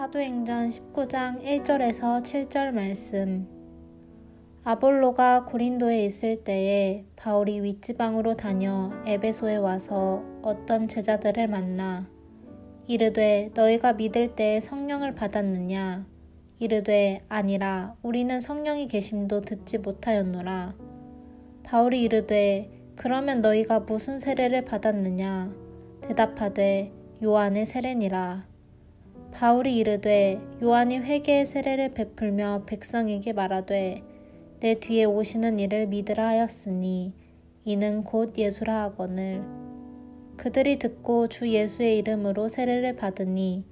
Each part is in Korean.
사도행전 19장 1절에서 7절 말씀. 아볼로가 고린도에 있을 때에 바울이 윗지방으로 다녀 에베소에 와서 어떤 제자들을 만나 이르되 너희가 믿을 때에 성령을 받았느냐? 이르되 아니라 우리는 성령이 계심도 듣지 못하였노라. 바울이 이르되 그러면 너희가 무슨 세례를 받았느냐? 대답하되 요한의 세례니라. 바울이 이르되 요한이 회개의 세례를 베풀며 백성에게 말하되 내 뒤에 오시는 이를 믿으라 하였으니 이는 곧 예수라 하거늘. 그들이 듣고 주 예수의 이름으로 세례를 받으니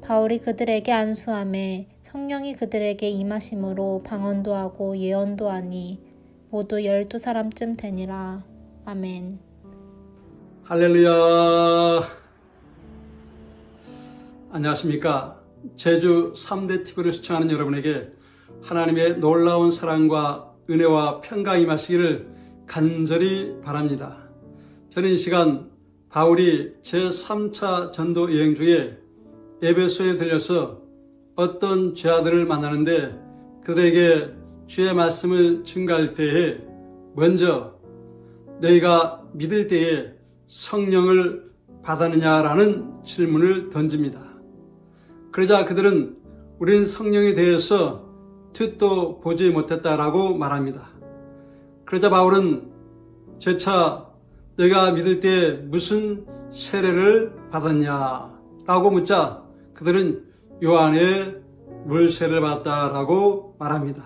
바울이 그들에게 안수하매 성령이 그들에게 임하심으로 방언도 하고 예언도 하니 모두 12사람쯤 되니라. 아멘. 할렐루야. 안녕하십니까. 제주 3대 TV를 시청하는 여러분에게 하나님의 놀라운 사랑과 은혜와 평강이 임하시기를 간절히 바랍니다. 저는 이 시간 바울이 제3차 전도 여행 중에 에베소에 들려서 어떤 죄아들을 만나는데 그들에게 주의 말씀을 증거할 때에 먼저 너희가 믿을 때에 성령을 받았느냐라는 질문을 던집니다. 그러자 그들은 우린 성령에 대해서 듣도 보지 못했다라고 말합니다. 그러자 바울은 재차 너희가 믿을 때 무슨 세례를 받았냐라고 묻자 그들은 요한의 물세례를 받았다라고 말합니다.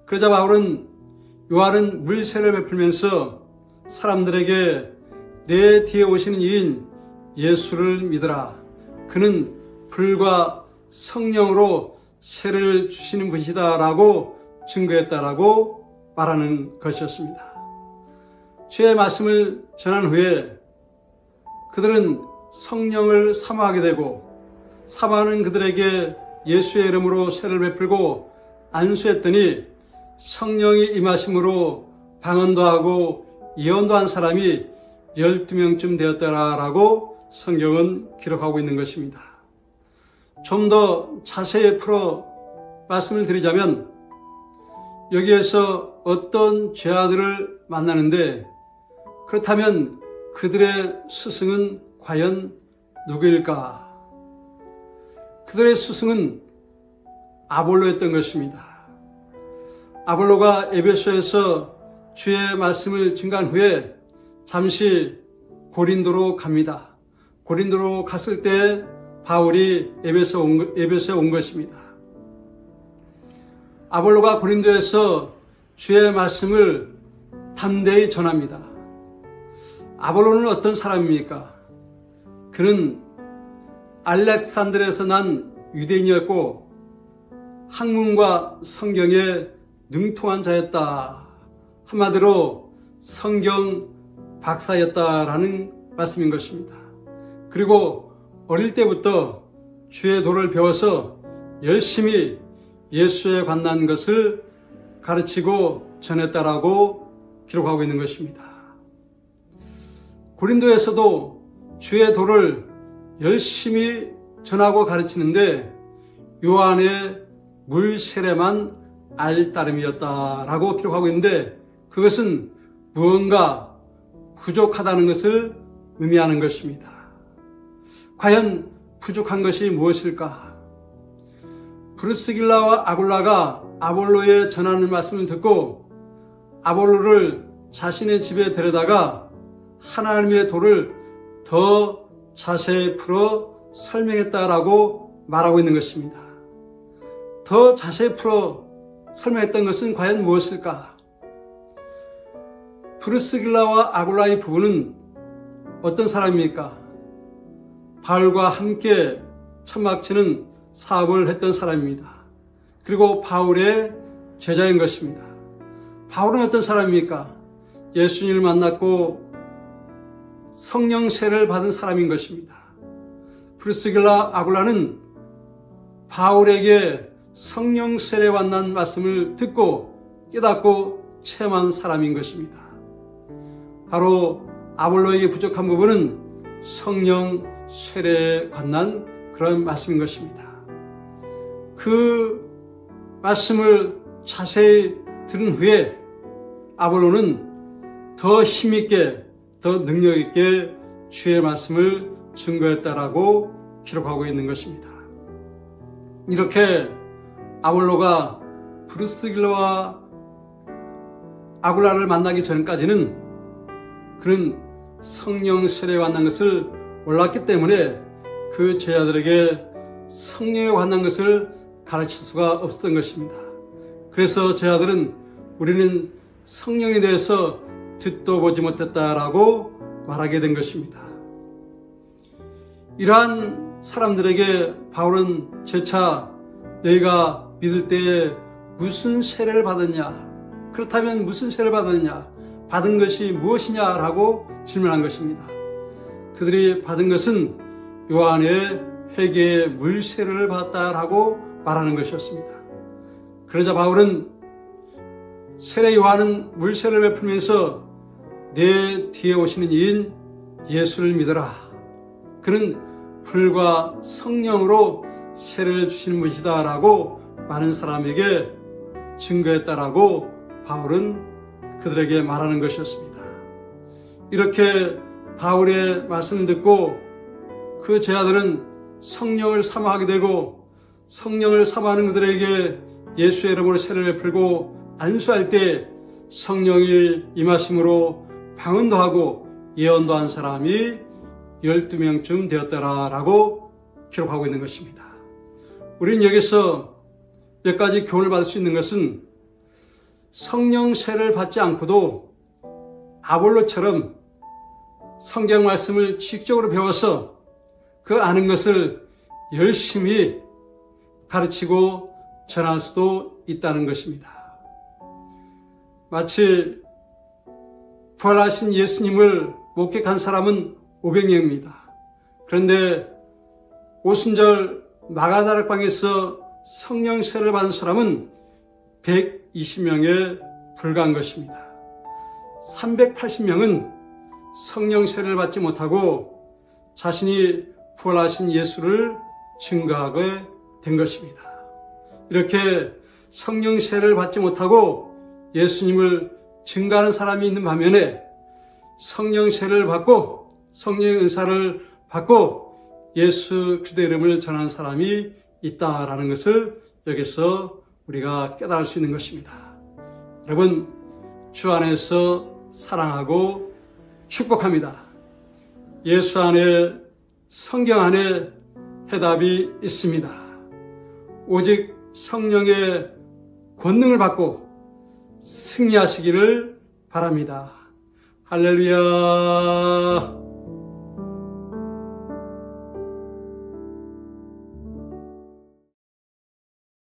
그러자 바울은 요한은 물세례를 베풀면서 사람들에게 내 뒤에 오시는 이인 예수를 믿으라. 그는 불과 성령으로 세례를 주시는 분이다 라고 증거했다라고 말하는 것이었습니다. 주의 말씀을 전한 후에 그들은 성령을 사모하게 되고 사모하는 그들에게 예수의 이름으로 세례를 베풀고 안수했더니 성령이 임하심으로 방언도 하고 예언도 한 사람이 12명쯤 되었다라고 성경은 기록하고 있는 것입니다. 좀 더 자세히 풀어 말씀을 드리자면 여기에서 어떤 죄아들을 만나는데 그렇다면 그들의 스승은 과연 누구일까? 그들의 스승은 아볼로였던 것입니다. 아볼로가 에베소에서 주의 말씀을 증거한 후에 잠시 고린도로 갑니다. 고린도로 갔을 때 바울이 에베소에 온 것입니다. 아볼로가 고린도에서 주의 말씀을 담대히 전합니다. 아볼로는 어떤 사람입니까? 그는 알렉산드리아에서 난 유대인이었고 학문과 성경에 능통한 자였다. 한마디로 성경 박사였다라는 말씀인 것입니다. 그리고 어릴 때부터 주의 도를 배워서 열심히 예수에 관한 것을 가르치고 전했다라고 기록하고 있는 것입니다. 고린도에서도 주의 도를 열심히 전하고 가르치는데 요한의 물 세례만 알 따름이었다라고 기록하고 있는데 그것은 무언가 부족하다는 것을 의미하는 것입니다. 과연 부족한 것이 무엇일까? 브루스길라와 아굴라가 아볼로의 전하는 말씀을 듣고 아볼로를 자신의 집에 데려다가 하나님의 도를 더 자세히 풀어 설명했다라고 말하고 있는 것입니다. 더 자세히 풀어 설명했던 것은 과연 무엇일까? 브루스길라와 아굴라의 부부는 어떤 사람입니까? 바울과 함께 천막치는 사업을 했던 사람입니다. 그리고 바울의 제자인 것입니다. 바울은 어떤 사람입니까? 예수님을 만났고 성령 세례를 받은 사람인 것입니다. 브루스길라 아굴라는 바울에게 성령 세례 관한 말씀을 듣고 깨닫고 체험한 사람인 것입니다. 바로 아볼로에게 부족한 부분은 성령 세례에 관한 그런 말씀인 것입니다. 그 말씀을 자세히 들은 후에 아볼로는 더 힘있게, 더 능력있게 주의 말씀을 증거했다라고 기록하고 있는 것입니다. 이렇게 아볼로가 브루스길러와 아굴라를 만나기 전까지는 그는 성령 세례에 만난 것을 몰랐기 때문에 그 제자들에게 성령에 만난 것을 가르칠 수가 없었던 것입니다. 그래서 제자들은 우리는 성령에 대해서 듣도 보지 못했다라고 말하게 된 것입니다. 이러한 사람들에게 바울은 재차 너희가 믿을 때에 무슨 세례를 받았냐? 그렇다면 무슨 세례를 받았냐? 받은 것이 무엇이냐라고 질문한 것입니다. 그들이 받은 것은 요한의 회개의 물 세례를 받았다라고 말하는 것이었습니다. 그러자 바울은 세례 요한은 물 세례를 베풀면서 내 뒤에 오시는 이인 예수를 믿어라. 그는 불과 성령으로 세례를 주시는 분이다 라고 많은 사람에게 증거했다라고 바울은 그들에게 말하는 것이었습니다. 이렇게 바울의 말씀을 듣고 그 제자들은 성령을 사모하게 되고 성령을 사모하는 그들에게 예수의 이름으로 세례를 베풀고 안수할 때 성령이 임하심으로 방언도 하고 예언도 한 사람이 12명쯤 되었더라라고 기록하고 있는 것입니다. 우리는 여기서 몇 가지 교훈을 받을 수 있는 것은 성령 세례를 받지 않고도 아볼로처럼 성경 말씀을 지식적으로 배워서 그 아는 것을 열심히 가르치고 전할 수도 있다는 것입니다. 마치 부활하신 예수님을 목격한 사람은 500명입니다. 그런데 오순절 마가다락방에서 성령 세례를 받은 사람은 120명에 불과한 것입니다. 380명은 성령 세례를 받지 못하고 자신이 부활하신 예수를 증거하게 된 것입니다. 이렇게 성령 세례를 받지 못하고 예수님을 증거하는 사람이 있는 반면에 성령 세례를 받고 성령의 은사를 받고 예수 그리스도의 이름을 전하는 사람이 있다라는 것을 여기서 우리가 깨달을 수 있는 것입니다. 여러분, 주 안에서 사랑하고 축복합니다. 예수 안에, 성경 안에 해답이 있습니다. 오직 성령의 권능을 받고 승리하시기를 바랍니다. 할렐루야.